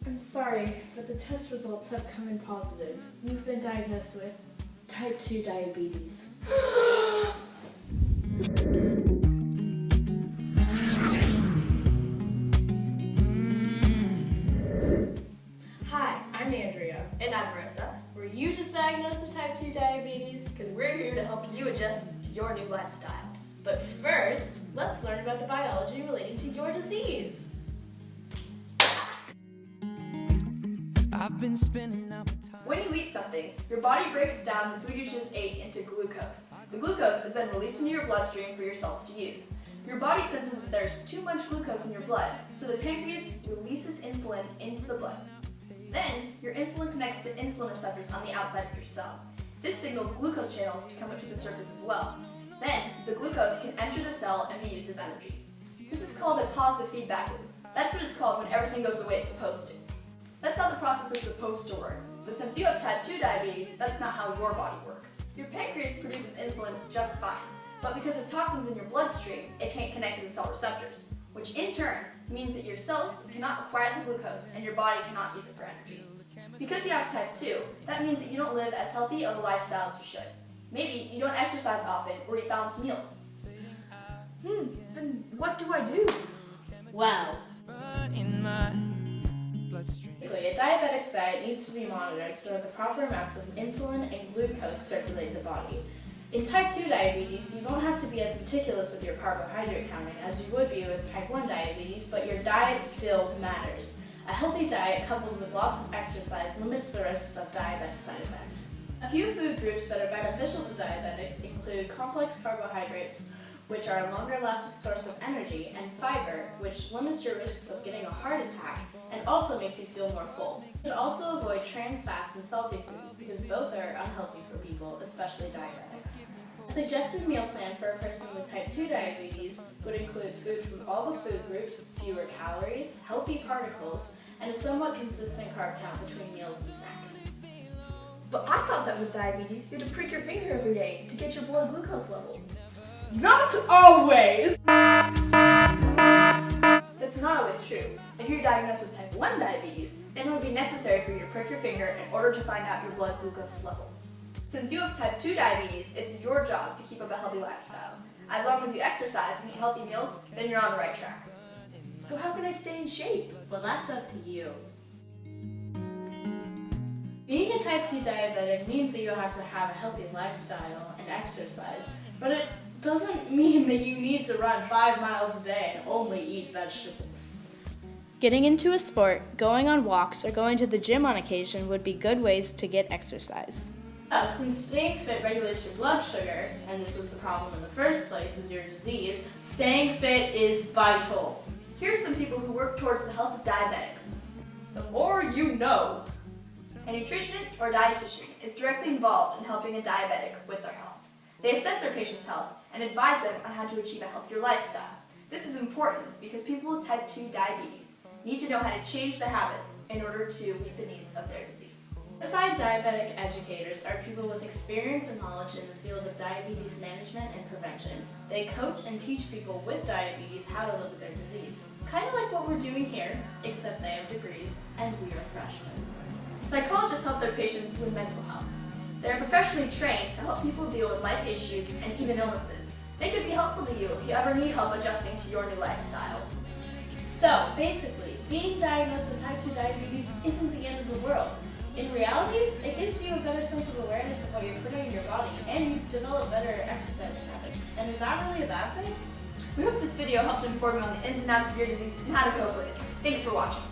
I'm sorry, but the test results have come in positive. You've been diagnosed with type 2 diabetes. Hi, I'm Andrea. And I'm Marissa, Were you just diagnosed with type 2 diabetes? because we're here to help you adjust to your new lifestyle. But first, let's learn about the biology relating to your disease. I've been spending out the time. When you eat something, your body breaks down the food you just ate into glucose. The glucose is then released into your bloodstream for your cells to use. Your body senses that there's too much glucose in your blood, so the pancreas releases insulin into the blood. Then, your insulin connects to insulin receptors on the outside of your cell. This signals glucose channels to come up to the surface as well. Then, the glucose can enter the cell and be used as energy. This is called a positive feedback loop. That's what it's called when everything goes the way it's supposed to. That's how the process is supposed to work. But since you have type 2 diabetes, that's not how your body works. Your pancreas produces insulin just fine, but because of toxins in your bloodstream, it can't connect to the cell receptors, which in turn means that your cells cannot acquire the glucose and your body cannot use it for energy. Because you have type 2, that means that you don't live as healthy of a lifestyle as you should. Maybe you don't exercise often or eat balanced meals. Then what do I do? Well, In my bloodstream. basically, a diabetic's diet needs to be monitored so that the proper amounts of insulin and glucose circulate in the body. In type 2 diabetes, you don't have to be as meticulous with your carbohydrate counting as you would be with type 1 diabetes, but your diet still matters. A healthy diet coupled with lots of exercise limits the risks of diabetic side effects. A few food groups that are beneficial to diabetics include complex carbohydrates, which are a longer lasting source of energy, and fiber, which limits your risks of getting a heart attack and also makes you feel more full. You should also avoid trans fats and salty foods because both are unhealthy for people, especially diabetics. A suggested meal plan for a person with type 2 diabetes would include food from all the food groups, fewer calories, healthy particles, and a somewhat consistent carb count between meals and snacks. But I thought that with diabetes, you had to prick your finger every day to get your blood glucose level. Not always! That's not always true. If you're diagnosed with type 1 diabetes, then it would be necessary for you to prick your finger in order to find out your blood glucose level. Since you have type 2 diabetes, it's your job to keep up a healthy lifestyle. As long as you exercise and eat healthy meals, then you're on the right track. So how can I stay in shape? Well, that's up to you. Being a type 2 diabetic means that you have to have a healthy lifestyle and exercise, but it doesn't mean that you need to run 5 miles a day and only eat vegetables. Getting into a sport, going on walks, or going to the gym on occasion would be good ways to get exercise. Since staying fit regulates your blood sugar, and this was the problem in the first place with your disease, staying fit is vital. Here are some people who work towards the health of diabetics. The more you know. A nutritionist or dietitian is directly involved in helping a diabetic with their health. They assess their patient's health and advise them on how to achieve a healthier lifestyle. This is important because people with type 2 diabetes need to know how to change their habits in order to meet the needs of their disease. Certified diabetic educators are people with experience and knowledge in the field of diabetes management and prevention. They coach and teach people with diabetes how to live with their disease. Kind of like what we're doing here, except they have degrees and we are freshmen. Psychologists help their patients with mental health. They are professionally trained to help people deal with life issues and even illnesses. They could be helpful to you if you ever need help adjusting to your new lifestyle. So, basically, being diagnosed with type 2 diabetes isn't the end of the world. In reality, it gives you a better sense of awareness of what you're putting in your body, and you develop better exercise habits. And is that really a bad thing? We hope this video helped inform you on the ins and outs of your disease and how to cope with it. Thanks for watching.